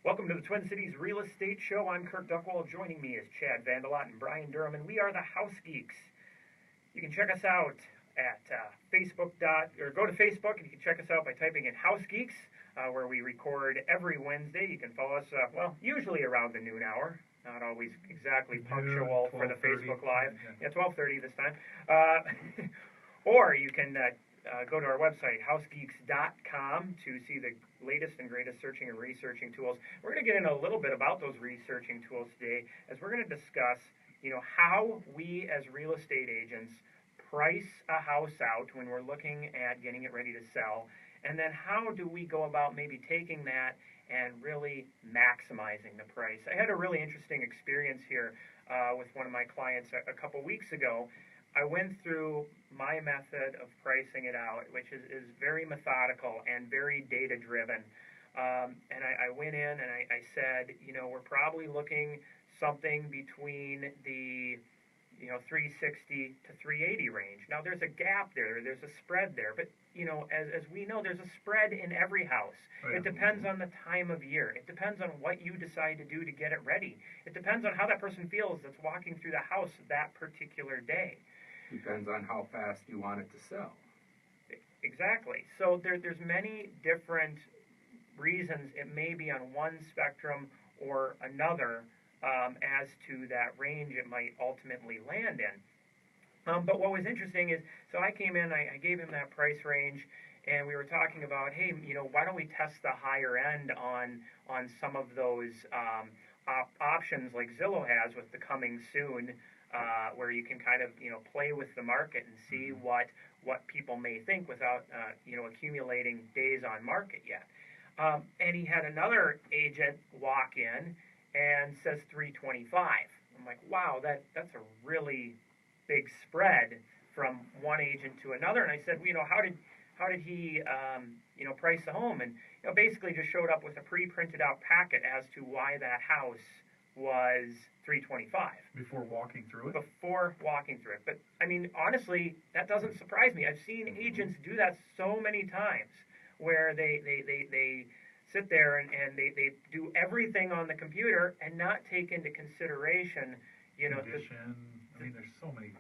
Welcome to the Twin Cities Real Estate Show. I'm Kirk Duckwall. Joining me is Chad Vandelot and Brian Durham, and we are the House Geeks. You can check us out at go to Facebook, and you can check us out by typing in House Geeks, where we record every Wednesday. You can follow us, usually around the noon hour. Not always exactly punctual for the Facebook Live. Yeah, 12:30 this time. Or you can go to our website, housegeeks.com, to see the latest and greatest searching and researching tools. We're going to get into a little bit about those researching tools today, as we're going to discuss, how we as real estate agents price a house out when we're looking at getting it ready to sell, and then how do we go about maybe taking that and really maximizing the price. I had a really interesting experience here with one of my clients a couple weeks ago. I went through my method of pricing it out, which is very methodical and very data-driven. And I went in and I said, we're probably looking something between the 360 to 380 range. Now, there's a gap there. There's a spread there. But, as we know, there's a spread in every house. Oh, yeah. It depends on the time of year. It depends on what you decide to do to get it ready. It depends on how that person feels that's walking through the house that particular day. Depends on how fast you want it to sell. Exactly. So there's many different reasons it may be on one spectrum or another as to that range it might ultimately land in. But what was interesting is, so I came in, I gave him that price range, and we were talking about, hey, why don't we test the higher end on some of those options like Zillow has with the coming soon, where you can kind of, play with the market and see what people may think without, accumulating days on market yet. And he had another agent walk in and says 325. I'm like, wow, that's a really big spread from one agent to another. And I said, how did he, price the home? And basically just showed up with a pre-printed out packet as to why that house was 325. Before walking through it? Before walking through it. But, honestly, that doesn't surprise me. I've seen agents do that so many times where they sit there and they do everything on the computer and not take into consideration, condition. There's so many.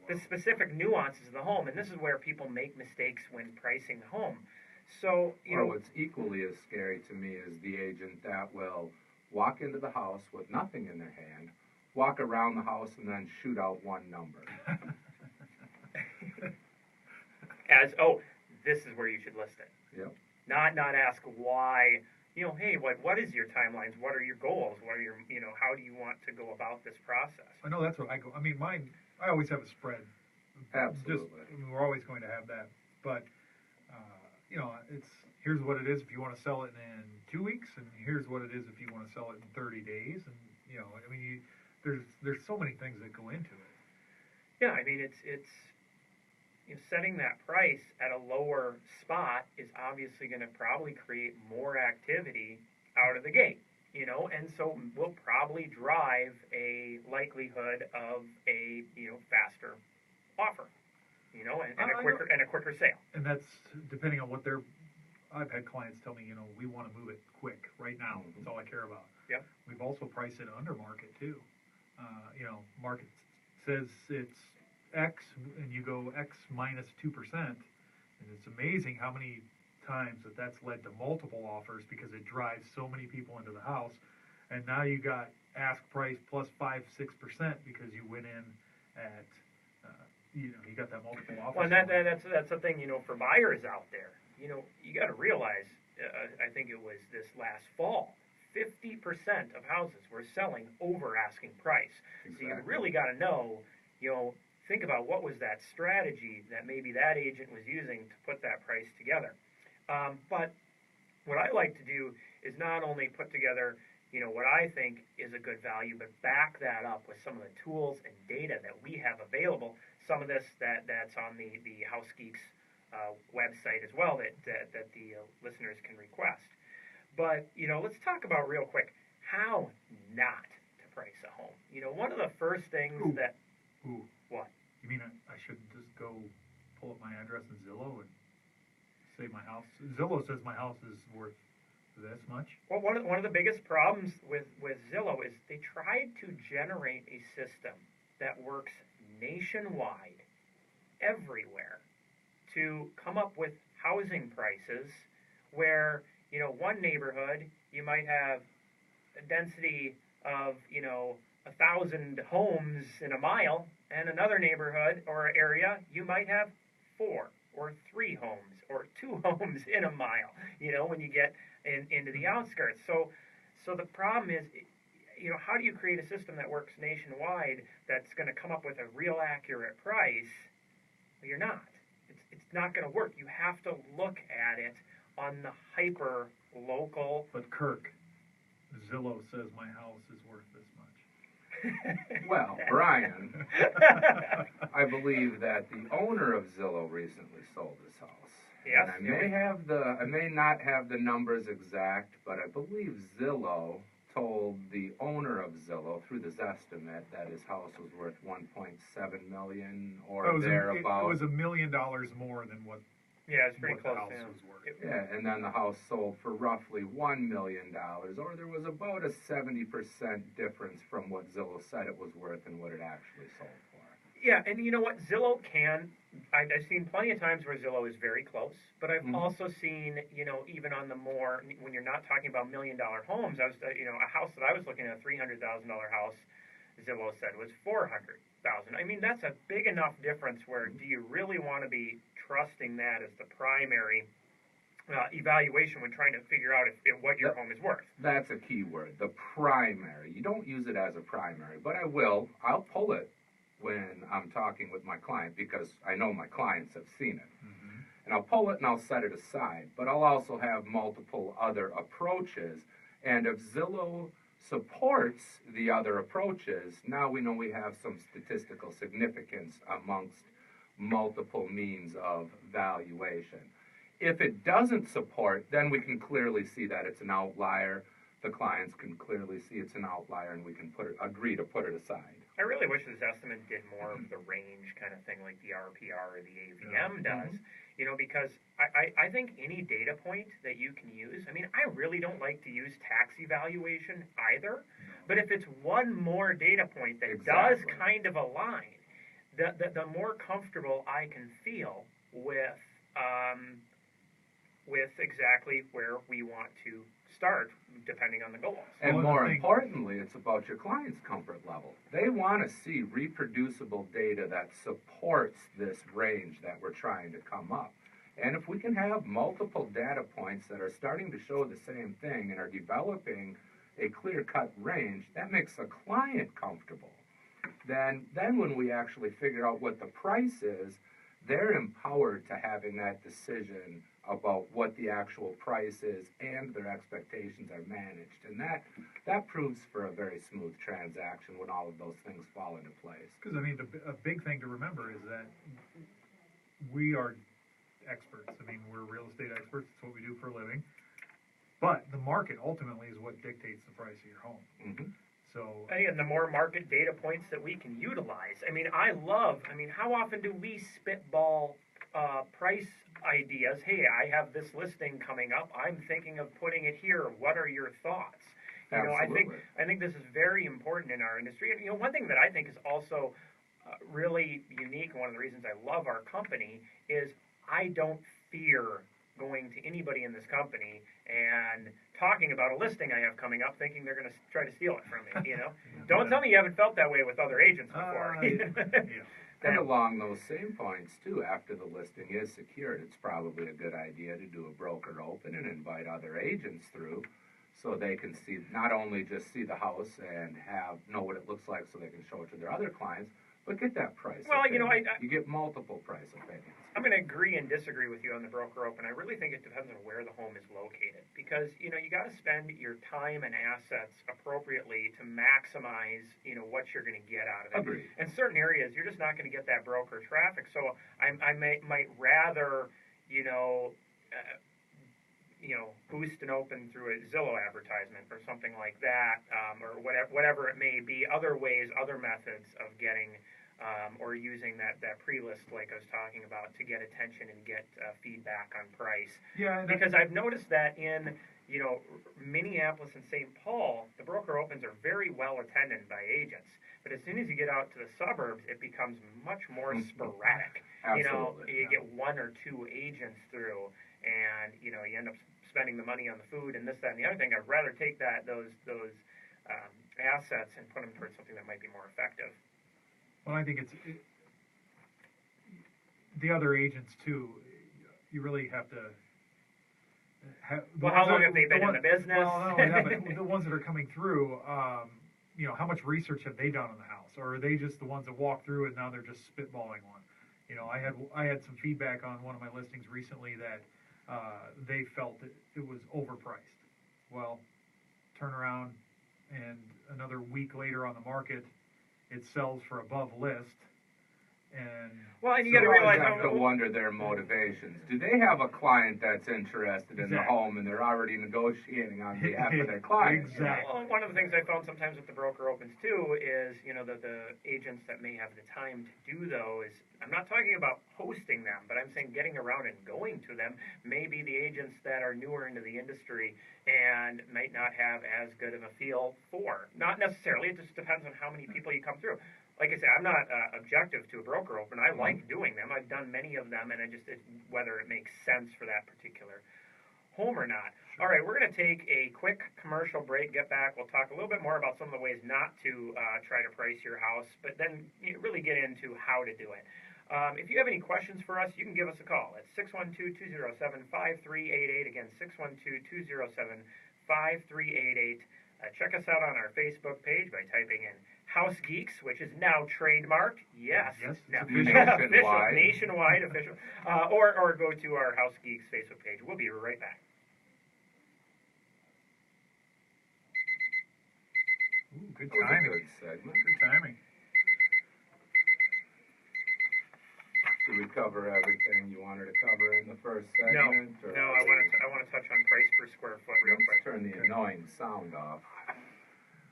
The specific nuances of the home, and this is where people make mistakes when pricing the home. So, what's equally as scary to me is the agent that will walk into the house with nothing in their hand, walk around the house, and then shoot out one number. This is where you should list it. Yep. Not ask why, hey, what is your timelines? What are your goals? What are your, how do you want to go about this process? I know that's what I go. Mine, I always have a spread. Absolutely. We're always going to have that. But, it's, here's what it is if you want to sell it in 2 weeks, and here's what it is if you want to sell it in 30 days. And, there's so many things that go into it. Yeah, it's setting that price at a lower spot is obviously going to probably create more activity out of the gate, and so will probably drive a likelihood of a, faster offer, and a quicker sale. And that's depending on what I've had clients tell me, we want to move it quick right now. That's all I care about. Yep. We've also priced it under market too. Market says it's X, and you go X minus 2%, and it's amazing how many times that's led to multiple offers because it drives so many people into the house, and now you got ask price plus 5-6% because you went in at, you got that multiple offer. Well, and that's the thing, for buyers out there, you got to realize, I think it was this last fall, 50% of houses were selling over asking price. Exactly. So you really got to know, think about what was that strategy that maybe that agent was using to put that price together. But what I like to do is not only put together, what I think is a good value, but back that up with some of the tools and data that we have available. Some of this that's on the House Geeks website as well that the listeners can request. But, let's talk about real quick how not to price a home. One of the first things that... What? You mean I shouldn't just go pull up my address in Zillow and say my house... Zillow says my house is worth this much. Well, one of the biggest problems with Zillow is they tried to generate a system that works nationwide, everywhere, to come up with housing prices where, one neighborhood you might have a density of, 1,000 homes in a mile, and another neighborhood or area you might have 4 or 3 homes or 2 homes in a mile, when you get into the outskirts. So the problem is, how do you create a system that works nationwide that's going to come up with a real accurate price? Well, you're not. It's not going to work. You have to look at it on the hyper local. But Kirk, Zillow says my house is worth this much. Well, Brian, I believe that the owner of Zillow recently sold his house. Yes. And I may not have the numbers exact, but I believe Zillow told the owner of Zillow through this estimate that his house was worth $1.7 million or thereabouts. It was $1 million more than what. Yeah, it's pretty close. The house was worth. Yeah, and then the house sold for roughly $1 million, or there was about a 70% difference from what Zillow said it was worth and what it actually sold for. Yeah, and you know what? Zillow I've seen plenty of times where Zillow is very close, but I've also seen, even on the more, when you're not talking about $1 million homes, a house that I was looking at, a $300,000 house, Zillow said was $400,000. I mean, that's a big enough difference where do you really want to be trusting that as the primary evaluation when trying to figure out if what your home is worth? That's a key word, the primary. You don't use it as a primary, but I'll pull it when I'm talking with my client because I know my clients have seen it. Mm-hmm. And I'll pull it and I'll set it aside, but I'll also have multiple other approaches. And if Zillow supports the other approaches, now we know we have some statistical significance amongst multiple means of valuation. If it doesn't support, then we can clearly see that it's an outlier. The clients can clearly see it's an outlier, and we can agree to put it aside. I really wish this estimate did more of the range kind of thing like the RPR or the AVM does, because I think any data point that you can use, I really don't like to use tax evaluation either, but if it's one more data point that does kind of align, the more comfortable I can feel with exactly where we want to start, depending on the goals. And more importantly, it's about your client's comfort level. They want to see reproducible data that supports this range that we're trying to come up. And if we can have multiple data points that are starting to show the same thing and are developing a clear-cut range, that makes the client comfortable. Then when we actually figure out what the price is, they're empowered to having that decision about what the actual price is and their expectations are managed. And that proves for a very smooth transaction when all of those things fall into place. Because, a big thing to remember is that we are experts. We're real estate experts. It's what we do for a living. But the market ultimately is what dictates the price of your home. Mm-hmm. So, and the more market data points that we can utilize. How often do we spitball price ideas? Hey, I have this listing coming up. I'm thinking of putting it here. What are your thoughts? Absolutely. I think this is very important in our industry. And one thing that I think is also really unique, and one of the reasons I love our company, is I don't fear going to anybody in this company and talking about a listing I have coming up, thinking they're going to try to steal it from me. Don't tell me you haven't felt that way with other agents before. Yeah. And along those same points, too, after the listing is secured, it's probably a good idea to do a broker open and invite other agents through so they can see, not only just see the house and know what it looks like so they can show it to their other clients, but get that price. Well, you get multiple price opinions. I'm going to agree and disagree with you on the broker open. I really think it depends on where the home is located because, you got to spend your time and assets appropriately to maximize, what you're going to get out of it. Agreed. In certain areas, you're just not going to get that broker traffic. So I might rather, boost an open through a Zillow advertisement or something like that, or whatever it may be, other ways, other methods of getting or using that pre-list like I was talking about to get attention and get feedback on price. Yeah. Because I've noticed that in you know, Minneapolis and St. Paul, the broker opens are very well attended by agents. But as soon as you get out to the suburbs, it becomes much more sporadic. Absolutely. You know, you get one or two agents through, and you know, you end up spending the money on the food and this, that, and the other thing. I'd rather take those assets and put them towards something that might be more effective. Well, I think the other agents too. You really have to. Well, how long have they been in the business? Well, not only that, but the ones that are coming through, you know, how much research have they done on the house, or are they just the ones that walk through and now they're just spitballing one? You know, I had some feedback on one of my listings recently that they felt it was overpriced. Well, turn around and another week later on the market, it sells for above list. And well, and you so got to realize, you have to wonder their motivations. Do they have a client that's interested in the home and they're already negotiating on behalf of their client? Exactly. Well, one of the things I found sometimes with the broker opens too is, you know, the agents that may have the time to do those. I'm not talking about hosting them, but I'm saying getting around and going to them. Maybe the agents that are newer into the industry and might not have as good of a feel for. Not necessarily. It just depends on how many people you come through. Like I said, I'm not objective to a broker open. I like doing them. I've done many of them, and whether it makes sense for that particular home or not. All right, we're going to take a quick commercial break, get back. We'll talk a little bit more about some of the ways not to try to price your house, but then really get into how to do it. If you have any questions for us, you can give us a call at 612-207-5388. Again, 612-207-5388. Check us out on our Facebook page by typing in House Geeks, which is now trademarked. Yes, now, nationwide official. Or go to our House Geeks Facebook page. We'll be right back. Ooh, good timing. Good segment. Good timing. Did we cover everything you wanted to cover in the first segment? No. I want to touch on price per square foot real quick. Turn the annoying sound off.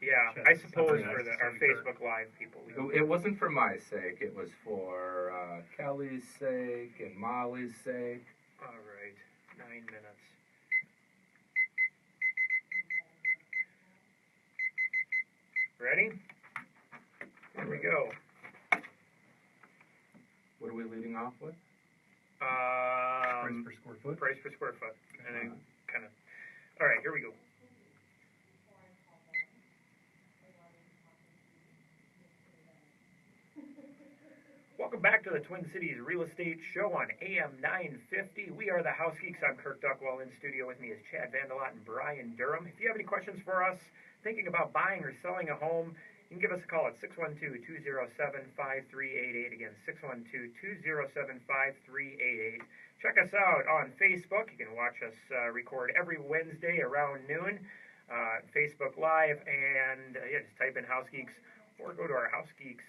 Yeah, I suppose for our Facebook Live people. It wasn't for my sake. It was for Kelly's sake and Molly's sake. All right, 9 minutes. Ready? Here we go. What are we leading off with? Price per square foot. Price per square foot, and then kind of. All right, here we go. Welcome back to the Twin Cities Real Estate Show on AM 950. We are the House Geeks. I'm Kirk Duckwell. In studio with me is Chad Vandelot and Brian Durham. If you have any questions for us, thinking about buying or selling a home, you can give us a call at 612-207-5388. Again, 612-207-5388. Check us out on Facebook. You can watch us record every Wednesday around noon. Facebook Live, and just type in House Geeks, or go to our House Geeks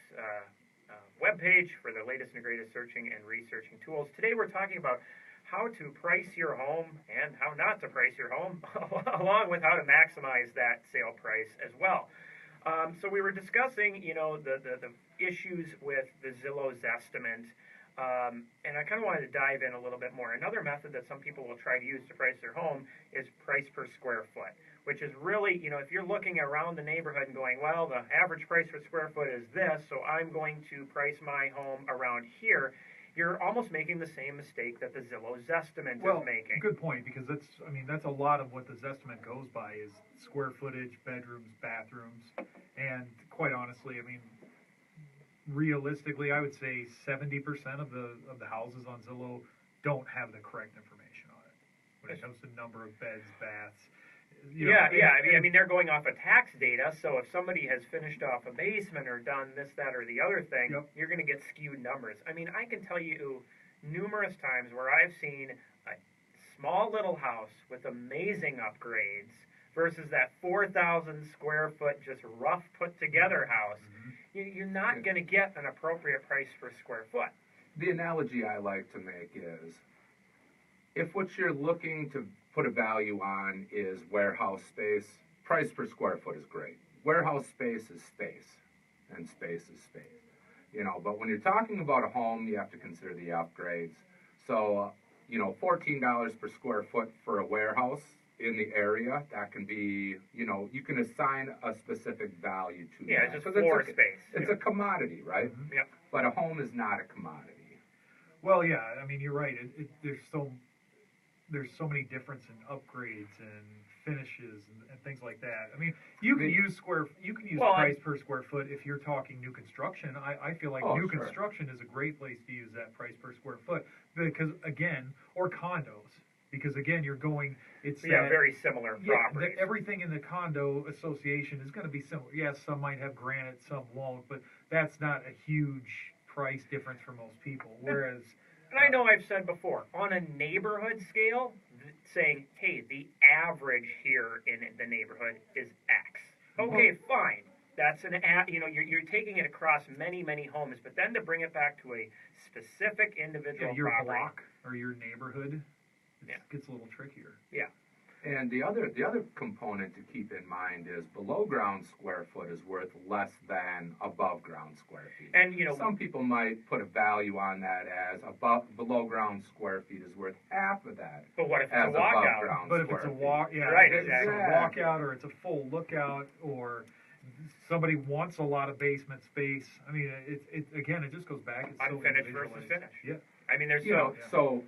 webpage for the latest and greatest searching and researching tools. Today we're talking about how to price your home and how not to price your home, along with how to maximize that sale price as well. So we were discussing, you know, the issues with the Zillow Zestimate, and I kind of wanted to dive in a little bit more. Another method that some people will try to use to price their home is price per square foot, which is really, you know, if you're looking around the neighborhood and going, well, the average price per square foot is this, so I'm going to price my home around here, you're almost making the same mistake that the Zillow Zestimate is making. Good point, because that's a lot of what the Zestimate goes by is square footage, bedrooms, bathrooms, and quite honestly, I mean, realistically, I would say 70% of the houses on Zillow don't have the correct information on it when it comes to number of beds, baths. I mean, they're going off of tax data, so if somebody has finished off a basement or done this, that, or the other thing, you're going to get skewed numbers. I mean, I can tell you numerous times where I've seen a small little house with amazing upgrades versus that 4,000 square foot, just rough put together house. You're not going to get an appropriate price per square foot. The analogy I like to make is, if what you're looking to put a value on is warehouse space, price per square foot is great. Warehouse space is space, and space is space. You know, but when you're talking about a home, you have to consider the upgrades. So, $14 per square foot for a warehouse in the area, that can be, you can assign a specific value to Yeah, that. it's just 'Cause floor space. It's a commodity, right? Mhm. Yep. But a home is not a commodity. Well, yeah, I mean, you're right. There's so many difference in upgrades and finishes and things like that. I mean, you can use Well, price per square foot if you're talking new construction. I feel like new Sure. construction is a great place to use that price per square foot because again, or condos, because again, it's Very similar properties. everything in the condo association is going to be similar. Yes, some might have granite, some won't, but that's not a huge price difference for most people. Whereas, And I know I've said before, on a neighborhood scale, saying, hey, the average here in the neighborhood is X. Okay, fine. That's you're taking it across many, many homes, but then to bring it back to a specific individual your property. block or your neighborhood, it gets a little trickier. Yeah. And the other component to keep in mind is below ground square foot is worth less than above ground square feet. And some people might put a value on that as below ground square feet is worth half of that. But what if it's as a walkout? above ground But if square it's a feet. walk, yeah, Right, it's exactly. a walkout or it's a full lookout or somebody wants a lot of basement space. I mean, it again, it just goes back. It's so Unfinished versus individualized. finished. Yeah. I mean, there's So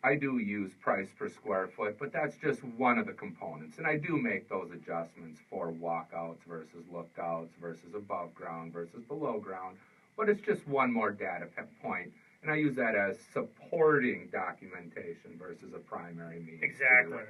I do use price per square foot, but that's just one of the components. And I do make those adjustments for walkouts versus lookouts versus above ground versus below ground. But it's just one more data point. And I use that as supporting documentation versus a primary means Exactly. to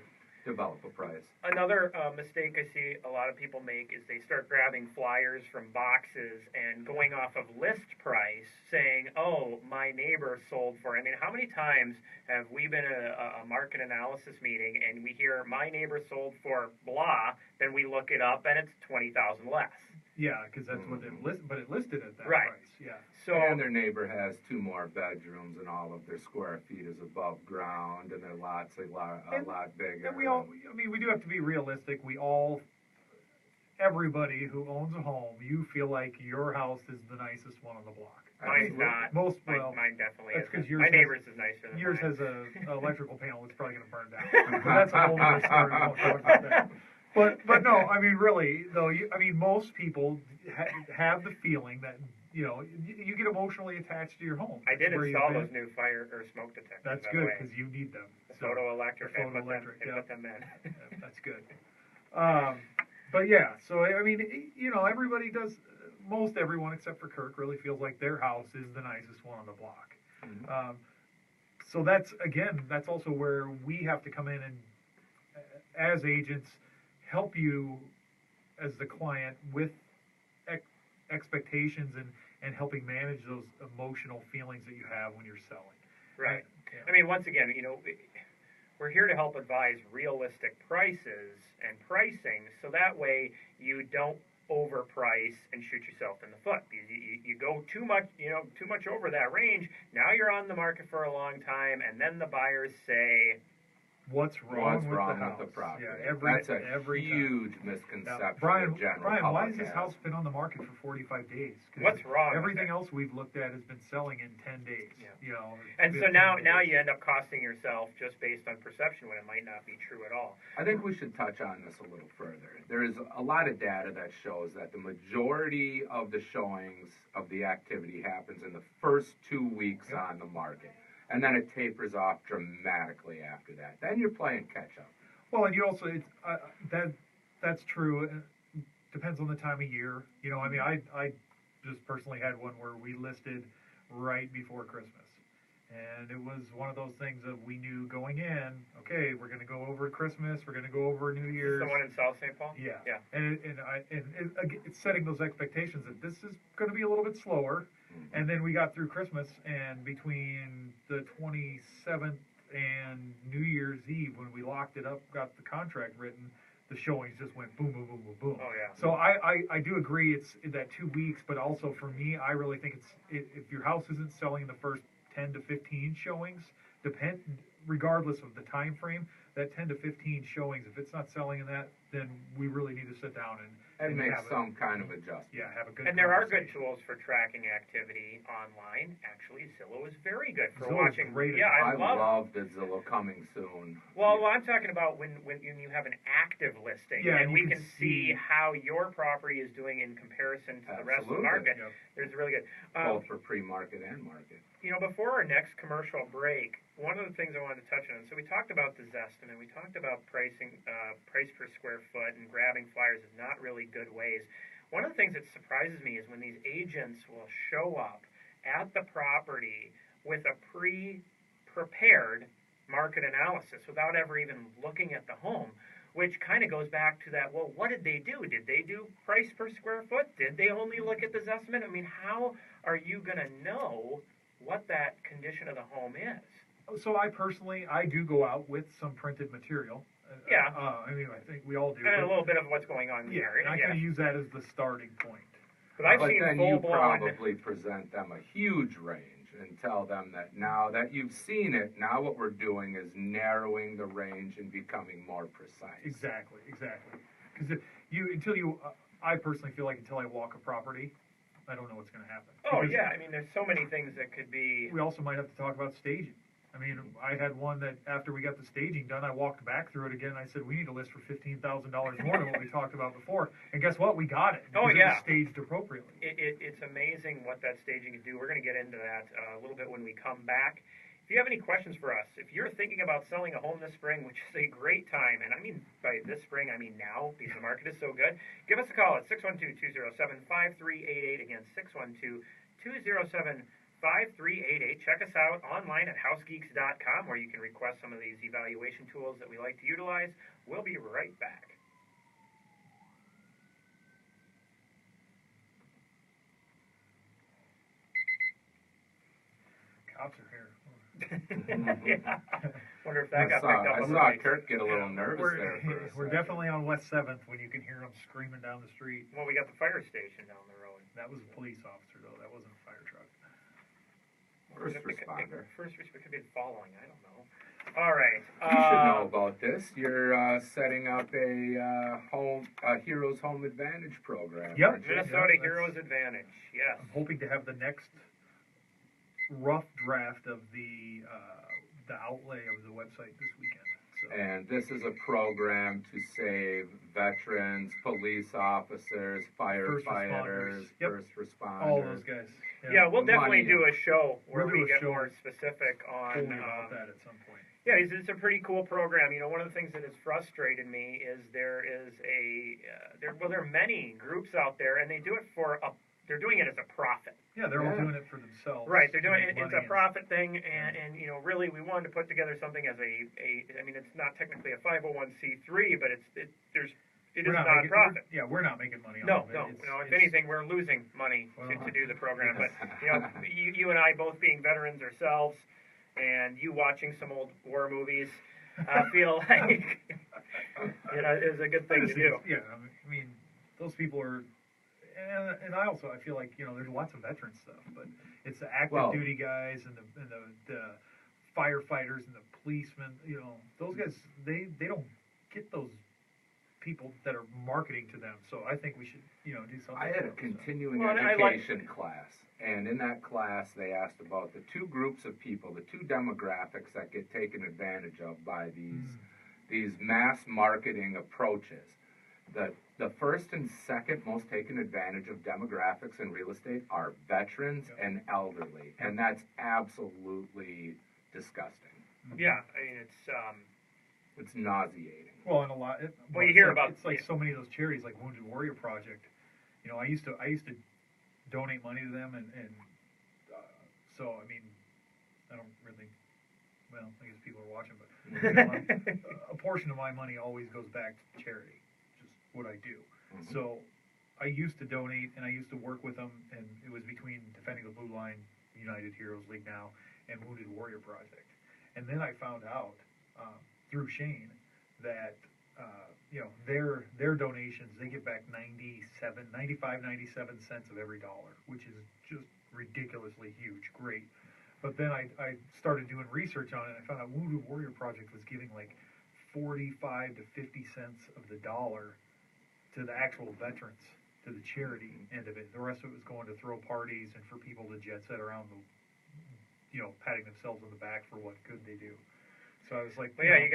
develop a price. Another mistake I see a lot of people make is they start grabbing flyers from boxes and going off of list price, saying, "Oh, my neighbor sold for." I mean, how many times have we been at a market analysis meeting and we hear my neighbor sold for blah, then we look it up and it's 20,000 less. Yeah, because that's what it listed, but it listed at that Right. price. Yeah. So And their neighbor has 2 more bedrooms, and all of their square feet is above ground, and their lot's a lot bigger. And we do have to be realistic. Everybody who owns a home, you feel like your house is the nicest one on the block. mine's not. Mine definitely that's 'cause isn't. yours My has- neighbor's is nicer than Yours mine. has an electrical panel that's probably going to burn down. But that's a whole other story. We won't talk about that. But no, I mean, really, though, most people have the feeling that, you get emotionally attached to your home. I did That's where you've install been. those new fire or smoke detectors. That's by good the way. because you need them. The So, photoelectric. the I put them, photoelectric, I yeah. put them in. yeah, that's good. But yeah, so I mean, everybody does. Most everyone except for Kirk really feels like their house is the nicest one on the block. Mhm. So that's also where we have to come in and, as agents, help you as the client with expectations and helping manage those emotional feelings that you have when you're selling. Right. Yeah. I mean, once again, we're here to help advise realistic prices and pricing, so that way you don't overprice and shoot yourself in the foot. Because you go too much over that range. Now you're on the market for a long time, and then the buyers say, What's wrong with the house? with the property? Yeah, That's a every time. huge misconception. Now, Brian, the general why public has this has. house been on the market for 45 days? 'Cause "What's wrong?" with everything it? else we've looked at has been selling in 10 days. Yeah. And so 15 now days. you end up costing yourself just based on perception when it might not be true at all. I think we should touch on this a little further. There is a lot of data that shows that the majority of the showings of the activity happens in the first 2 weeks on the market. And then it tapers off dramatically after that. Then you're playing catch up. Well, and you also that's true. It depends on the time of year. I mean, I just personally had one where we listed right before Christmas, and it was one of those things that we knew going in. Okay, we're going to go over Christmas. We're going to go over New Year's. The one in South St. Paul? Yeah. Yeah. And it's setting those expectations that this is going to be a little bit slower. Mhm. And then we got through Christmas, and between the 27th and New Year's Eve, when we locked it up, got the contract written, the showings just went boom, boom, boom, boom, boom. Oh, yeah. So I do agree it's in that 2 weeks, but also for me, I really think if your house isn't selling in the first 10 to 15 showings, regardless of the time frame, that 10 to 15 showings, if it's not selling in that, then we really need to sit down And make have some kind of adjustment. Yeah, have a good And there are good conversation. tools for tracking activity online. Actually, Zillow is very good for Zillow's watching. great at Yeah, that. I love. love the Zillow coming soon. Well, I'm talking about when you have an active listing, Yeah, and you we can can see see- how your property is doing in comparison to the rest of the Absolutely. market. Yep. There's really good. Both for pre-market and market. You know, before our next commercial break, one of the things I wanted to touch on. So we talked about the Zestimate, we talked about pricing, price per square foot, and grabbing flyers is not really good ways. One of the things that surprises me is when these agents will show up at the property with a pre-prepared market analysis without ever even looking at the home, which kind of goes back to that, well, what did they do? Did they do price per square foot? Did they only look at the Zestimate? I mean, how are you going to know what that condition of the home is? So I personally, I do go out with some printed material. Yeah. I mean, I think we all do. And a but- little bit of what's going on yeah, there. and I kind of use that as the starting point. But I've But seen then you full-blown. probably present them a huge range and tell them that now that you've seen it, now what we're doing is narrowing the range and becoming more precise. Exactly. Because I personally feel like until I walk a property, I don't know what's going to happen. Oh, Because yeah. I mean, there's so many things that could be. We also might have to talk about staging. I mean, I had one that after we got the staging done, I walked back through it again and I said, we need a list for $15,000 more than what we talked about before. And guess what? We got it. Oh, because yeah. It was staged appropriately. It's amazing what that staging can do. We're going to get into that a little bit when we come back. If you have any questions for us, if you're thinking about selling a home this spring, which is a great time, and I mean by this spring, I mean now, because the market is so good, give us a call at 612-207-5388. Again, 612-207-5388. Check us out online at housegeeks.com, where you can request some of these evaluation tools that we like to utilize. We'll be right back. Cops are here. Yeah. Wonder if that got picked up I on the saw mic. Kurt get a little nervous we're, there for a we're second. definitely on West 7th when you can hear them screaming down the street. Well, we got the fire station down the road. That was a police officer, though. That wasn't a fire truck. First It could- responder. First responder could be following. I don't know. All right. You should know about this. You're setting up a Heroes Home Advantage program. Yep. aren't you? Minnesota that's- Heroes Advantage. Yes. I'm hoping to have the next rough draft of the outlay of the website this weekend. So. And this is a program to save veterans, police officers, firefighters, responders. Yep. first responders. All those guys. Yeah, we'll definitely Money. do a show where We'll do we a get show more specific on. Fully about that at some point. Yeah, it's a pretty cool program. You know, one of the things that has frustrated me is there is there are many groups out there, and they do it they're doing it as a profit. Yeah, they're all Yeah. doing it for themselves. Right, they're to doing make it. It's money a profit thing, and you know, really, we wanted to put together something as I mean, it's not technically a 501c3, but it is a nonprofit. We're not making money No, on it. no. It's- If it's- anything, we're losing money to do the program. But you know, you and I both being veterans ourselves, and you watching some old war movies, feel like you know it's a good thing to do. Yeah, I mean, those people are, and I feel like there's lots of veteran stuff, but it's the active duty guys and the firefighters and the policemen. Those guys they don't get those people that are marketing to them. So I think we should do something. I had a for them, continuing Well, and I like- education class, and in that class they asked about the two groups of people, the two demographics that get taken advantage of by these mass marketing approaches. The first and second most taken advantage of demographics in real estate are veterans Yep. and elderly, and that's absolutely disgusting. Yeah, I mean It's nauseating. Well, and a lot. Well, you hear about- it's like so many of those charities, like Wounded Warrior Project. I used to donate money to them, and so I mean, I don't really. Well, I guess people are watching, but a portion of my money always goes back to charity, which is what I do. Mhm. So I used to donate, and I used to work with them, and it was between Defending the Blue Line, United Heroes League now, and Wounded Warrior Project. And then I found out through Shane that their donations, they get back 97 cents of every dollar, which is just ridiculously huge. Great. But then I started doing research on it, and I found out Wounded Warrior Project was giving like 45 to 50 cents of the dollar to the actual veterans, to the charity end of it. The rest of it was going to throw parties and for people to jet set around the, patting themselves on the back for what good they do. So I was like, well, yeah,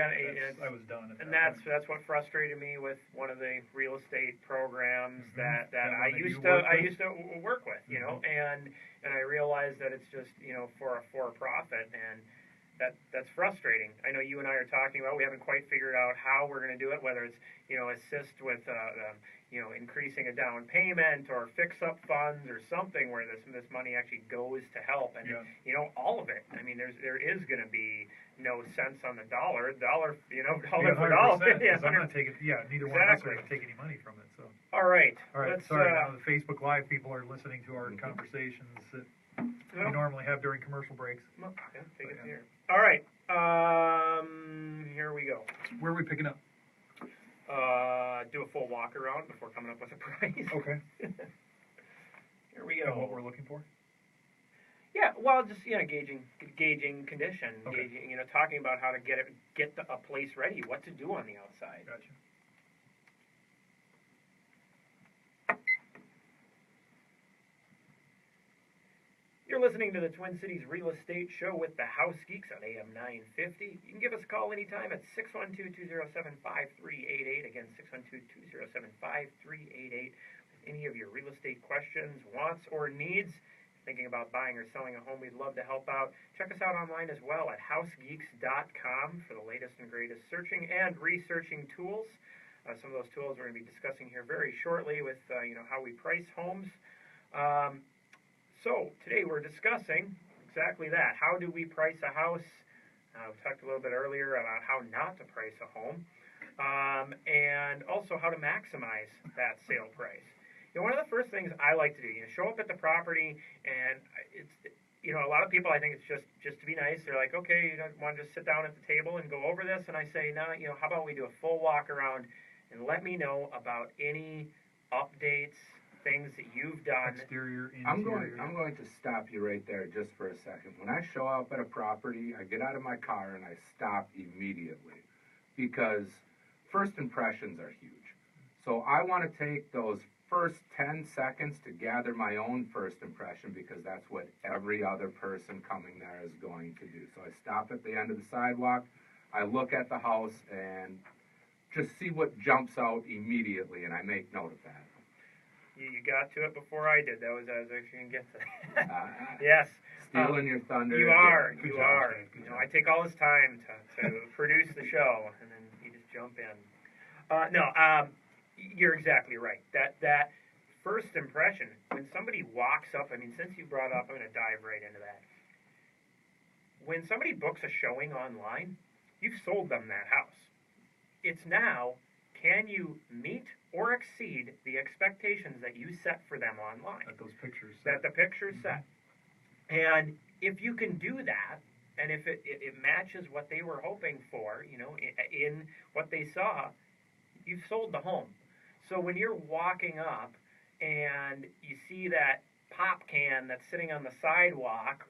I was done. And that's what frustrated me with one of the real estate programs that I used to work with, and I realized that it's just for a profit, and that's frustrating. I know you and I are talking about, we haven't quite figured out how we're going to do it, whether it's assist with increasing a down payment or fix up funds or something where this money actually goes to help, and all of it. I mean, there is going to be no cents on the dollar for dollar. Yeah, I'm not taking. Yeah, neither one of us are going to take any money from it. So. All right. Sorry. Now the Facebook Live people are listening to our conversations that we normally have during commercial breaks. Take it here. All right. Here we go. Where are we picking up? Do a full walk around before coming up with a price. Okay. Here we go. And what we're looking for? Yeah, well, just gauging condition, okay. Talking about how to get a place ready, what to do on the outside. Gotcha. You're listening to the Twin Cities Real Estate Show with the House Geeks on AM 950. You can give us a call anytime at 612-207-5388. Again, 612-207-5388. With any of your real estate questions, wants, or needs. Thinking about buying or selling a home, we'd love to help out. Check us out online as well at housegeeks.com for the latest and greatest searching and researching tools. Some of those tools we're going to be discussing here very shortly with how we price homes. So today we're discussing exactly that. How do we price a house? We talked a little bit earlier about how not to price a home, and also how to maximize that sale price. One of the first things I like to do, show up at the property, and it's, a lot of people, I think it's just to be nice. They're like, okay, you want to just sit down at the table and go over this? And I say, no, how about we do a full walk around and let me know about any updates, things that you've done. Exterior, interior. I'm going to stop you right there just for a second. When I show up at a property, I get out of my car and I stop immediately because first impressions are huge. So I want to take those first 10 seconds to gather my own first impression because that's what every other person coming there is going to do. So I stop at the end of the sidewalk, I look at the house, and just see what jumps out immediately, and I make note of that. You got to it before I did. That was I was actually going to get to that. Yes. Stealing your thunder. You are. I take all this time to produce the show, and then you just jump in. You're exactly right. That first impression, when somebody walks up, since you brought up, I'm going to dive right into that. When somebody books a showing online, you've sold them that house. It's now, can you meet or exceed the expectations that you set for them online? That those pictures set. That the pictures set. And if you can do that, and if it matches what they were hoping for, in what they saw, you've sold the home. So when you're walking up and you see that pop can that's sitting on the sidewalk,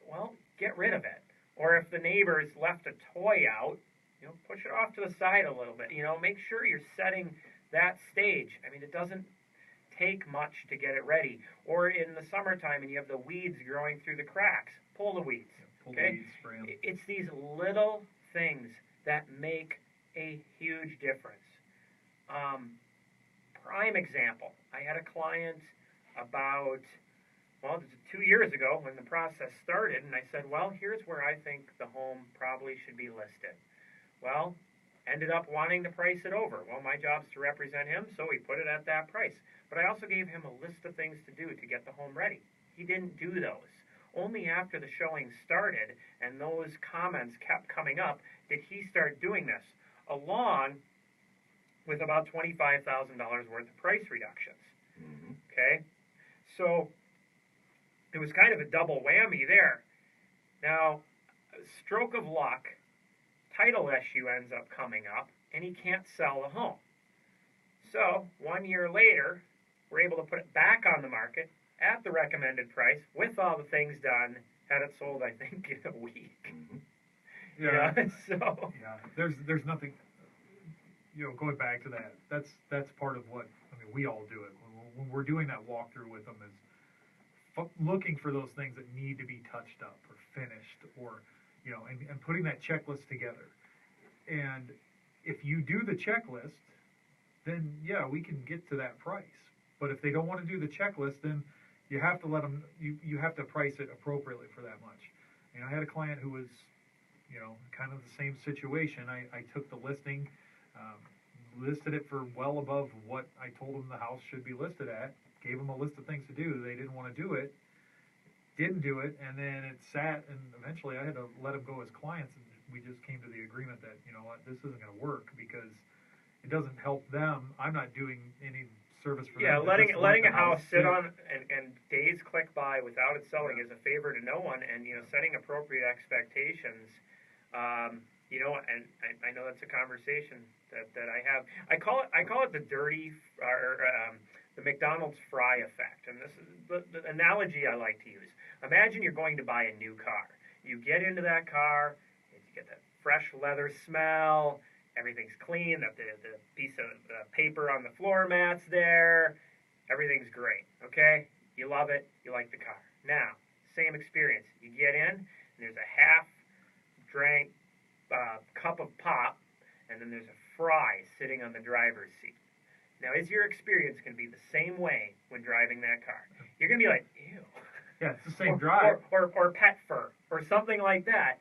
well, get rid of it. Or if the neighbors left a toy out, push it off to the side a little bit. Make sure you're setting that stage. It doesn't take much to get it ready. Or in the summertime and you have the weeds growing through the cracks, pull the weeds. Pull the weeds, spray them. It's these little things that make a huge difference. Prime example, I had a client about 2 years ago when the process started, and I said, well, here's where I think the home probably should be listed. Well, ended up wanting to price it over. Well, my job's to represent him, so we put it at that price. But I also gave him a list of things to do to get the home ready. He didn't do those. Only after the showing started and those comments kept coming up did he start doing this, along with about $25,000 worth of price reductions. Mm-hmm. Okay? So it was kind of a double whammy there. Now, stroke of luck, title issue ends up coming up, and he can't sell the home. So 1 year later, we're able to put it back on the market at the recommended price with all the things done. Had it sold, I think, in a week. Mm-hmm. Yeah. So yeah, there's nothing. going back to that, that's part of what we all do it when we're doing that walkthrough with them, is looking for those things that need to be touched up or finished, or and putting that checklist together. And if you do the checklist, then yeah, we can get to that price. But if they don't want to do the checklist, then you have to let them. You have to price it appropriately for that much. And I had a client who was, kind of the same situation. I took the listing, listed it for well above what I told them the house should be listed at. Gave them a list of things to do. They didn't want to do it. Didn't do it, and then it sat. And eventually, I had to let them go as clients, and we just came to the agreement that this isn't going to work because it doesn't help them. I'm not doing any service for them. Yeah, letting a house sit on and days click by without it selling is a favor to no one. And setting appropriate expectations. And I know that's a conversation that I have. I call it the dirty or the McDonald's fry effect. And this is the analogy I like to use. Imagine you're going to buy a new car. You get into that car, you get that fresh leather smell. Everything's clean. The piece of paper on the floor mat's there. Everything's great. Okay? You love it. You like the car. Now, same experience. You get in, and there's a half-drank cup of pop, and then there's a fry sitting on the driver's seat. Now, is your experience going to be the same way when driving that car? You're going to be like, ew. Yeah, it's the same drive. Or pet fur, or something like that.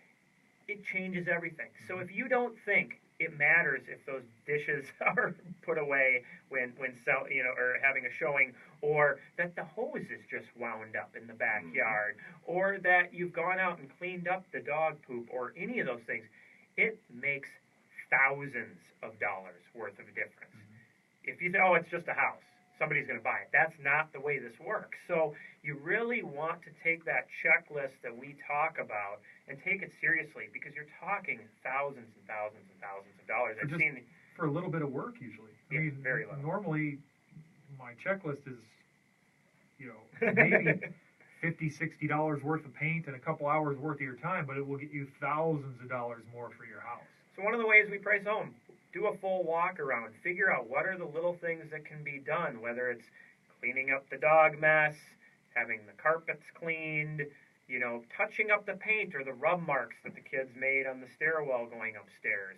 It changes everything. So if you don't think it matters if those dishes are put away when or having a showing, or that the hose is just wound up in the backyard, or that you've gone out and cleaned up the dog poop, or any of those things, it makes thousands of dollars worth of difference. If you say, oh, it's just a house, somebody's going to buy it. That's not the way this works. So you really want to take that checklist that we talk about and take it seriously, because you're talking thousands and thousands and thousands of dollars. I've seen for a little bit of work usually. I mean, very low. Normally, my checklist is, maybe $50-$60 worth of paint and a couple hours worth of your time, but it will get you thousands of dollars more for your house. So one of the ways we price home, do a full walk around, figure out what are the little things that can be done, whether it's cleaning up the dog mess, having the carpets cleaned, touching up the paint or the rub marks that the kids made on the stairwell going upstairs.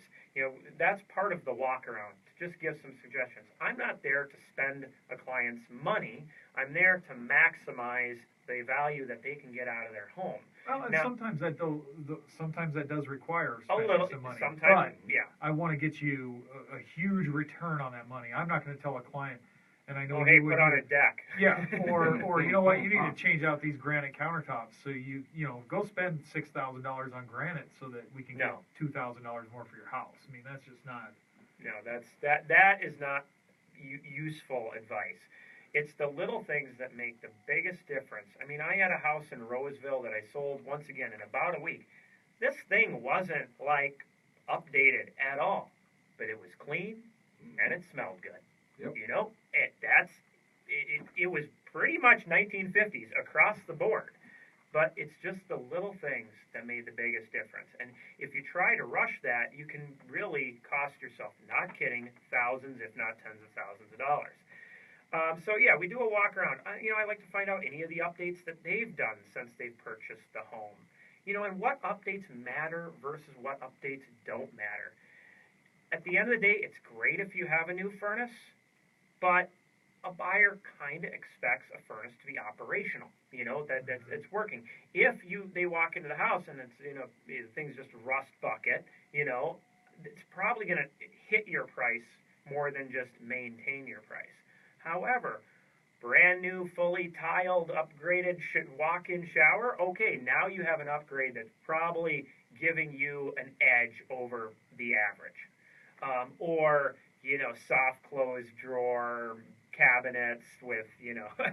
That's part of the walk around, to just give some suggestions. I'm not there to spend a client's money. I'm there to maximize the value that they can get out of their home. Well, and now, sometimes that does require a spending little, some money. Sometimes, but yeah. I want to get you a huge return on that money. I'm not going to tell a client, and I know hey, put on a deck. Yeah, or you know what, you need to change out these granite countertops. So you go spend $6,000 on granite so that we can get $2,000 more for your house. I mean, that's just not. No, that is not useful advice. It's the little things that make the biggest difference. I mean, I had a house in Roseville that I sold once again in about a week. This thing wasn't like updated at all, but it was clean and it smelled good. Yep. It was pretty much 1950s across the board. But it's just the little things that made the biggest difference. And if you try to rush that, you can really cost yourself, not kidding, thousands, if not tens of thousands of dollars. So yeah, we do a walk around. I like to find out any of the updates that they've done since they've purchased the home. And what updates matter versus what updates don't matter. At the end of the day, it's great if you have a new furnace, but a buyer kind of expects a furnace to be operational. That it's working. If they walk into the house and it's things just rust bucket, it's probably going to hit your price more than just maintain your price. However, brand new, fully tiled, upgraded walk-in shower, okay, now you have an upgrade that's probably giving you an edge over the average. Or soft close drawer cabinets with,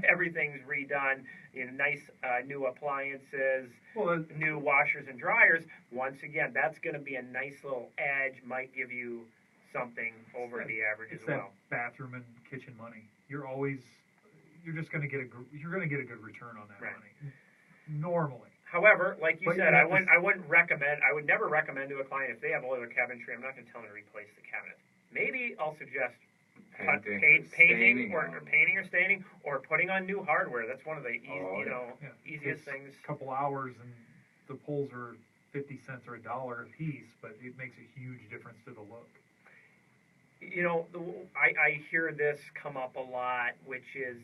everything's redone, nice new appliances, new washers and dryers. Once again, that's going to be a nice little edge, might give you something over the average as well. That bathroom and kitchen money. You're just going to get a good return on that money. Normally. However, like you said, I would never recommend to a client, if they have older cabinetry, I'm not going to tell them to replace the cabinet. maybe I'll suggest Painting, painting or them. painting or staining or putting on new hardware. That's one of the Yeah. easiest Takes things. a couple hours, and the poles are 50 cents or $1 a piece, but it makes a huge difference to the look. I hear this come up a lot, which is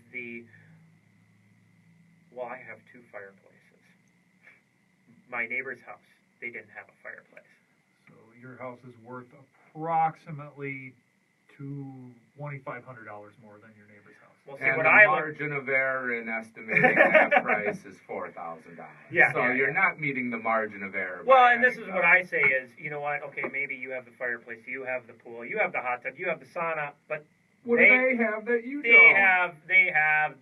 well, I have two fireplaces. My neighbor's house, they didn't have a fireplace. So your house is worth approximately $2,500 more than your neighbor's house. Well, see, And what the I margin of error in estimating that price is $4,000. Yeah. So Yeah, you're yeah. not meeting the margin of error. Well, by and this adding is what those. I say is, you know what? Okay, maybe you have the fireplace, you have the pool, you have the hot tub, you have the sauna, but What do they have that you they don't? have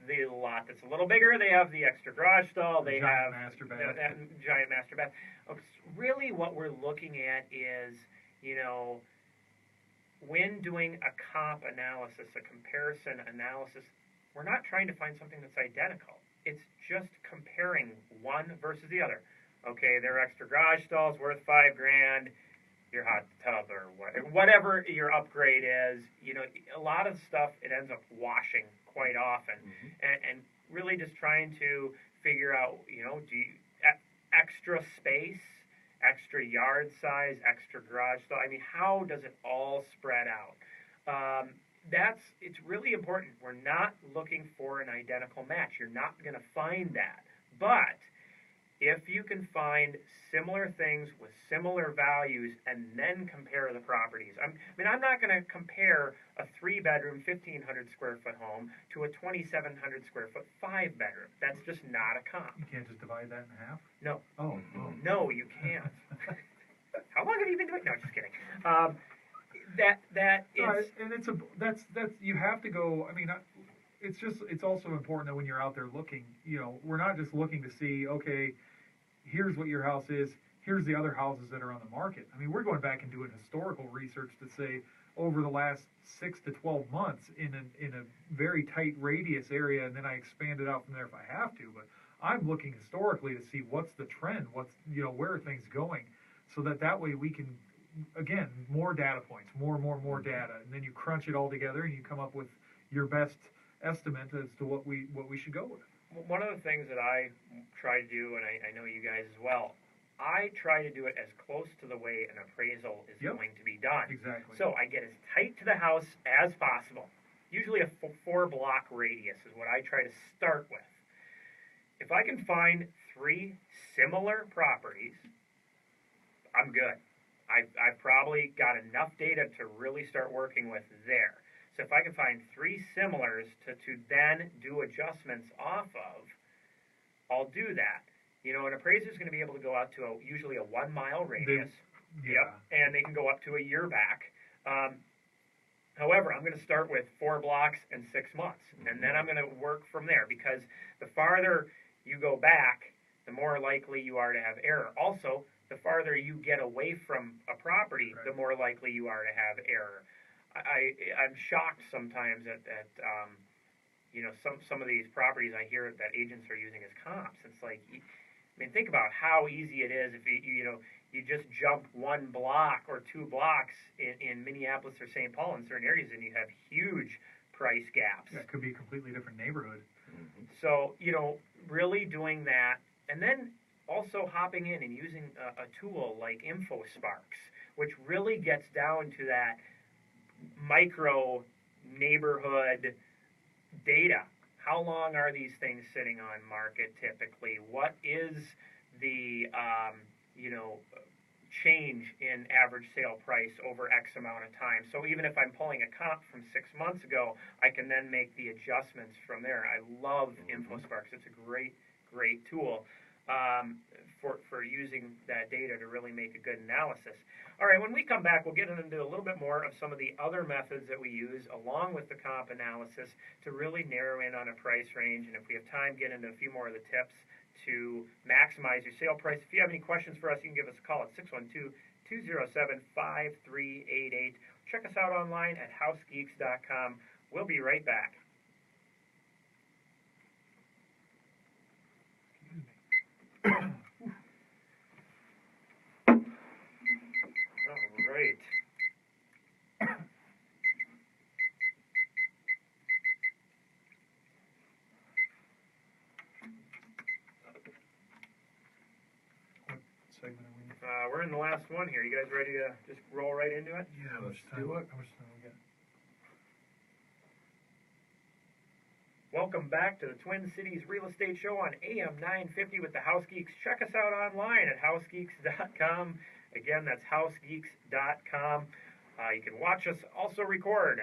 the lot that's a little bigger. They have the extra garage stall. They Giant have master bath. that giant master bath. Really, what we're looking at is, when doing a comp analysis, a comparison analysis, we're not trying to find something that's identical. It's just comparing one versus the other. Okay, their extra garage stall's worth $5,000. Your hot tub or whatever your upgrade is, a lot of stuff, it ends up washing quite often. And really just trying to figure out, do you, extra space, extra yard size, extra garage stall. I mean, how does it all spread out? It's really important. We're not looking for an identical match. You're not going to find that. But if you can find similar things with similar values and then compare the properties. I'm not going to compare a 3-bedroom, 1,500 square foot home to a 2,700 square foot 5-bedroom. That's just not a comp. You can't just divide that in half? No. Oh. No, you can't. How long have you been doing? No, just kidding. That's you have to go. I mean, it's also important that when you're out there looking, we're not just looking to see, okay, here's what your house is, here's the other houses that are on the market. I mean, we're going back and doing historical research to say over the last 6 to 12 months in a very tight radius area, and then I expand it out from there if I have to. But I'm looking historically to see what's the trend, where are things going, so that way we can, again, more data points, more data, and then you crunch it all together and you come up with your best estimate as to what we should go with. One of the things that I try to do, and I know you guys as well, I try to do it as close to the way an appraisal is going to be done. Exactly. So I get as tight to the house as possible. Usually a 4-block radius is what I try to start with. If I can find 3 similar properties, I'm good. I've probably got enough data to really start working with there. So if I can find 3 similars to then do adjustments off of, I'll do that. An appraiser is going to be able to go out to usually a 1-mile radius. Yeah. And they can go up to a year back. However, I'm going to start with 4 blocks and 6 months, and then I'm going to work from there, because the farther you go back, the more likely you are to have error. Also, the farther you get away from a property, the more likely you are to have error. I'm shocked sometimes at some of these properties I hear that agents are using as comps. It's like, think about how easy it is if you just jump 1 block or 2 blocks in Minneapolis or St. Paul in certain areas, and you have huge price gaps. Yeah, it could be a completely different neighborhood. So, really doing that, and then also hopping in and using a tool like InfoSparks, which really gets down to that micro neighborhood data. How long are these things sitting on market typically? What is the change in average sale price over X amount of time? So even if I'm pulling a comp from 6 months ago, I can then make the adjustments from there. I love InfoSparks. It's a great tool for using that data to really make a good analysis. All right, when we come back, we'll get into a little bit more of some of the other methods that we use along with the comp analysis to really narrow in on a price range. And if we have time, get into a few more of the tips to maximize your sale price. If you have any questions for us, you can give us a call at 612-207-5388. Check us out online at housegeeks.com. We'll be right back. All right. segment are we in? We're in the last one here. You guys ready to just roll right into it? Yeah, how much Let's time? do it. How much time we got? Welcome back to the Twin Cities Real Estate Show on AM 950 with the House Geeks. Check us out online at housegeeks.com. Again, that's housegeeks.com. You can watch us also record,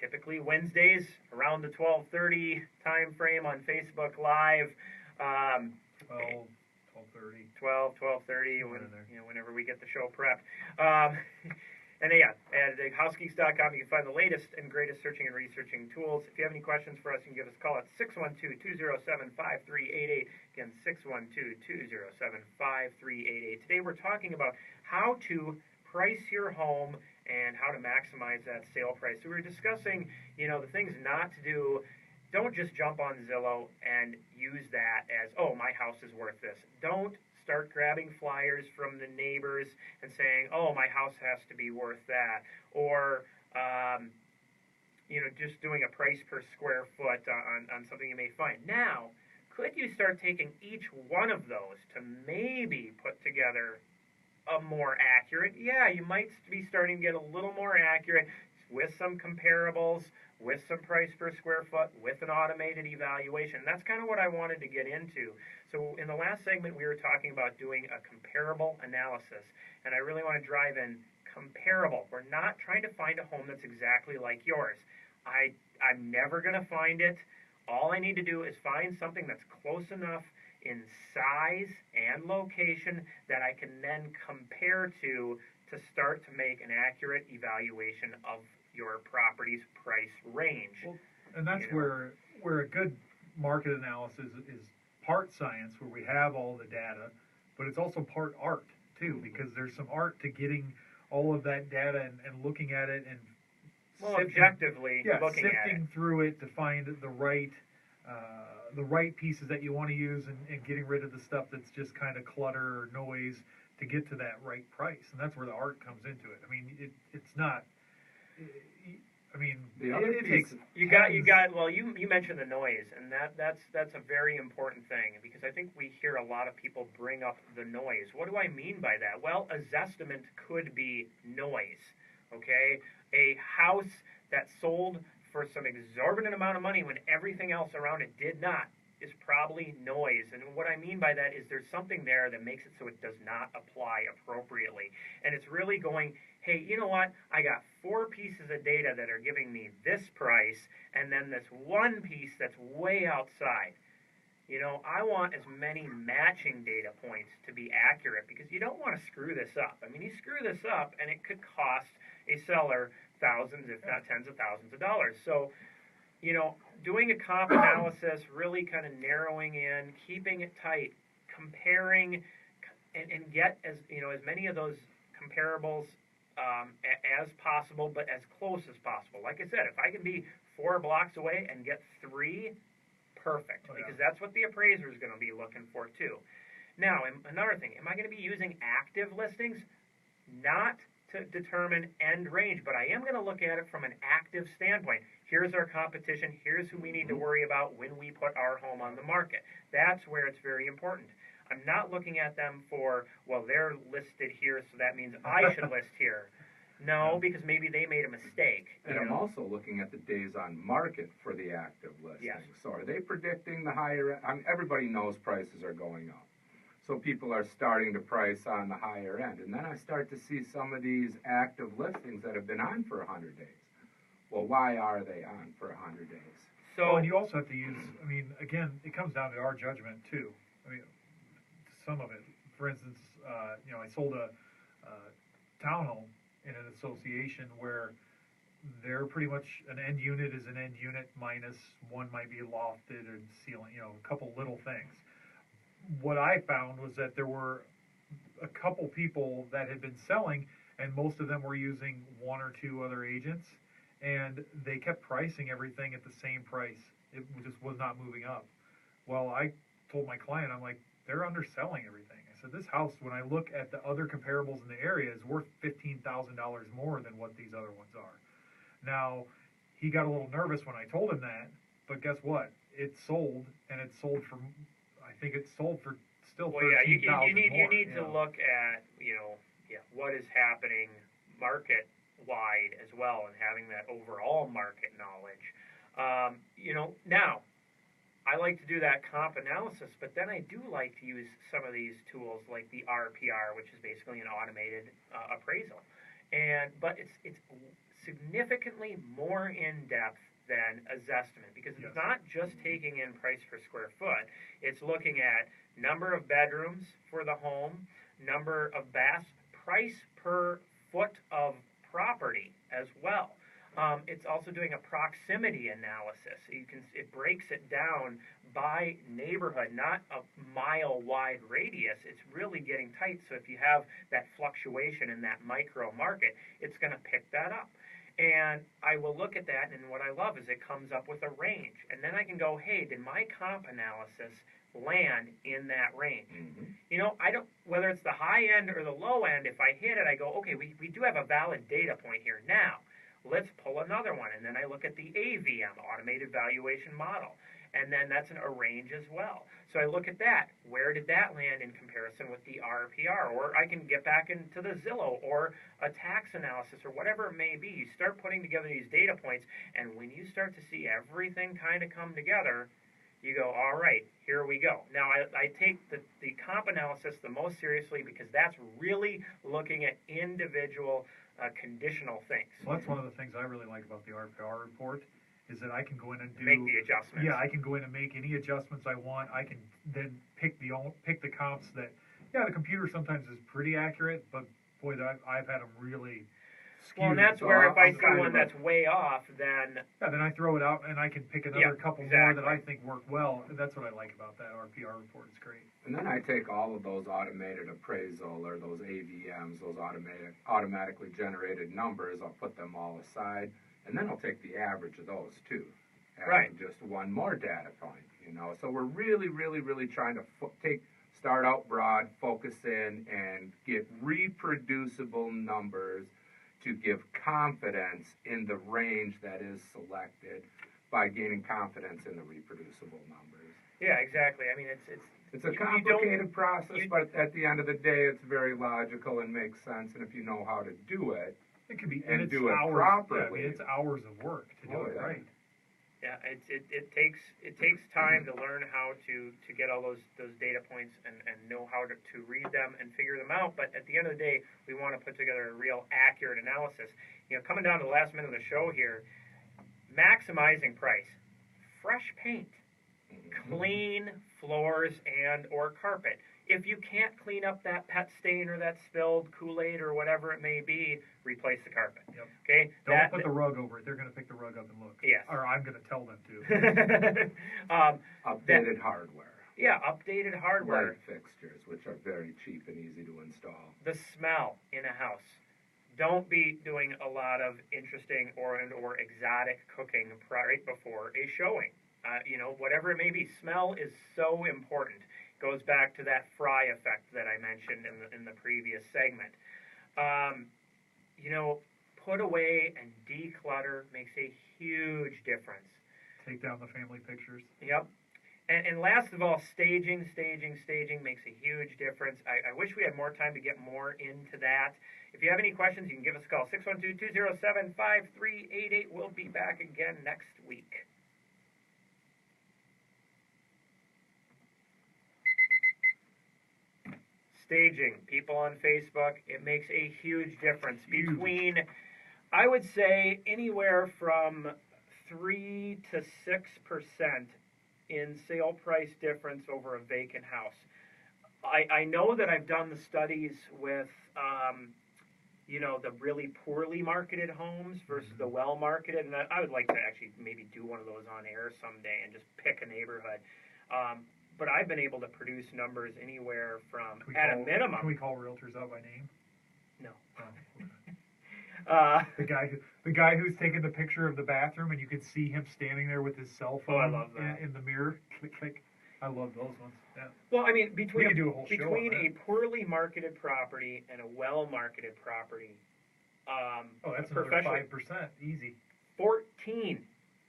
typically Wednesdays around the 12:30 time frame on Facebook Live. 12:30. 12:30, Somewhere in there. whenever we get the show prepped. And yeah, at housegeeks.com you can find the latest and greatest searching and researching tools. If you have any questions for us, you can give us a call at 612-207-5388. Again, 612-207-5388. Today we're talking about how to price your home and how to maximize that sale price. So we're discussing, the things not to do. Don't just jump on Zillow and use that as, oh, my house is worth this. Don't start grabbing flyers from the neighbors and saying, oh, my house has to be worth that. Or, just doing a price per square foot on something you may find. Now, could you start taking each one of those to maybe put together a more accurate? Yeah, you might be starting to get a little more accurate with some comparables, with some price per square foot, with an automated evaluation. That's kind of what I wanted to get into. So in the last segment, we were talking about doing a comparable analysis, and I really want to drive in comparable. We're not trying to find a home that's exactly like yours. I'm never going to find it. All I need to do is find something that's close enough in size and location that I can then compare to start to make an accurate evaluation of your property's price range. Well, and that's where a good market analysis is part science, where we have all the data, but it's also part art too, because there's some art to getting all of that data and looking at it and objectively looking at it. Sifting through it to find the right pieces that you want to use and getting rid of the stuff that's just kind of clutter or noise to get to that right price. And that's where the art comes into it. I mean, it's not. I mean, it takes. You mentioned the noise, and that's a very important thing, because I think we hear a lot of people bring up the noise. What do I mean by that? Well, a zestimate could be noise. Okay, a house that sold for some exorbitant amount of money when everything else around it did not is probably noise. And what I mean by that is there's something there that makes it so it does not apply appropriately. And it's really going, hey, you know what? I got 4 pieces of data that are giving me this price, and then this one piece that's way outside. I want as many matching data points to be accurate, because you don't want to screw this up. I mean, you screw this up, and it could cost a seller thousands, if not tens of thousands of dollars. So, doing a comp analysis, really kind of narrowing in, keeping it tight, comparing, and get as many of those comparables as possible, but as close as possible. Like I said, if I can be 4 blocks away and get 3, perfect, because that's what the appraiser is going to be looking for too. Now, another thing, am I going to be using active listings? Not to determine end range, but I am going to look at it from an active standpoint. Here's our competition. Here's who we need to worry about when we put our home on the market. That's where it's very important. I'm not looking at them for, well, they're listed here, so that means I should list here. No, because maybe they made a mistake. And I'm also looking at the days on market for the active listings. Yes. So are they predicting the higher? Everybody knows prices are going up. So people are starting to price on the higher end. And then I start to see some of these active listings that have been on for 100 days. Well, why are they on for 100 days? So, and you also have to use, I mean, again, it comes down to our judgment too. I mean, some of it. For instance, I sold a townhome in an association where they're pretty much an end unit is an end unit minus one might be lofted and ceiling, a couple little things. What I found was that there were a couple people that had been selling, and most of them were using 1 or 2 other agents, and they kept pricing everything at the same price. It just was not moving up. Well, I told my client, I'm like, they're underselling everything. I said, this house, when I look at the other comparables in the area, is worth $15,000 more than what these other ones are. Now, he got a little nervous when I told him that, but guess what? It sold, and it sold for, I think it sold for still Well, yeah, you 13,000 need more. to look at what is happening market wide as well, and having that overall market knowledge. Now I like to do that comp analysis, but then I do like to use some of these tools like the RPR, which is basically an automated appraisal, but it's significantly more in depth than a Zestimate, because it's not just taking in price per square foot. It's looking at number of bedrooms for the home, number of baths, price per foot of property as well. It's also doing a proximity analysis. It breaks it down by neighborhood, not a mile-wide radius. It's really getting tight. So if you have that fluctuation in that micro market, it's going to pick that up. And I will look at that, and what I love is it comes up with a range. And then I can go, hey, did my comp analysis land in that range? I don't, whether it's the high end or the low end, if I hit it, I go, okay, we do have a valid data point here. Now, let's pull another one. And then I look at the AVM, Automated Valuation Model. And then that's a range as well. So I look at that. Where did that land in comparison with the RPR? Or I can get back into the Zillow or a tax analysis or whatever it may be. You start putting together these data points, and when you start to see everything kind of come together, you go, all right, here we go. Now, I take the comp analysis the most seriously, because that's really looking at individual conditional things. Well, that's one of the things I really like about the RPR report, is that I can go in and make the adjustments. Yeah, I can go in and make any adjustments I want. I can then pick the comps that, the computer sometimes is pretty accurate, but boy, I've had them really skewed. Well, and that's where if I see one that's way off, then then I throw it out and I can pick another couple more that I think work well. And that's what I like about that RPR report. It's great. And then I take all of those automated appraisal or those AVMs, those automatically generated numbers, I'll put them all aside, and then I'll take the average of those too. Having just one more data point, So we're really, really, really trying to start out broad, focus in, and get reproducible numbers to give confidence in the range that is selected by gaining confidence in the reproducible numbers. Yeah, exactly. I mean, it's a complicated process, but at the end of the day, it's very logical and makes sense. And if you know how to do it, it can be and do it hours, properly, it's hours of work to do it right. Yeah, it takes time to learn how to get all those data points and know how to read them and figure them out. But at the end of the day, we want to put together a real accurate analysis. Coming down to the last minute of the show here, maximizing price, fresh paint, clean floors and or carpet. If you can't clean up that pet stain or that spilled Kool-Aid or whatever it may be, replace the carpet. Yep. Okay. Don't put the rug over it. They're going to pick the rug up and look. Yes. Or I'm going to tell them to. Updated hardware. Yeah, updated hardware. Light fixtures, which are very cheap and easy to install. The smell in a house. Don't be doing a lot of interesting or exotic cooking right before a showing. Whatever it may be, smell is so important. Goes back to that fry effect that I mentioned in the previous segment. Put away and declutter makes a huge difference. Take down the family pictures. Yep. And last of all, staging makes a huge difference. I wish we had more time to get more into that. If you have any questions, you can give us a call, 612-207-5388. We'll be back again next week. Staging, people on Facebook, it makes a huge difference between, I would say, anywhere from 3 to 6% in sale price difference over a vacant house. I know that I've done the studies with, the really poorly marketed homes versus the well-marketed, and I would like to actually maybe do one of those on air someday and just pick a neighborhood. But I've been able to produce numbers anywhere from, a minimum. Can we call realtors out by name? No. Oh, okay. The guy who's taking the picture of the bathroom, and you can see him standing there with his cell phone I love that. in the mirror. Click, click. I love those ones. Yeah. Well, I mean, between a poorly marketed property and a well-marketed property, that's another 5%. Easy. 14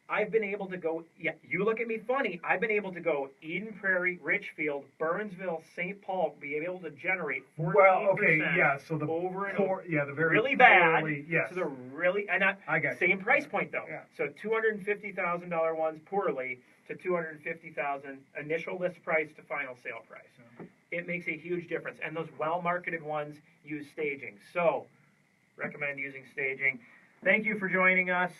I've been able to go, yeah, you look at me funny, I've been able to go Eden Prairie, Richfield, Burnsville, St. Paul, be able to generate 14% Well, okay, yeah, so the over and poor, over. yeah, the very Really bad. poorly, yes. So the really, and not, I got same you. price point though. Yeah. So $250,000 ones poorly to $250,000 initial list price to final sale price. Yeah. It makes a huge difference. And those well-marketed ones use staging. So, recommend using staging. Thank you for joining us.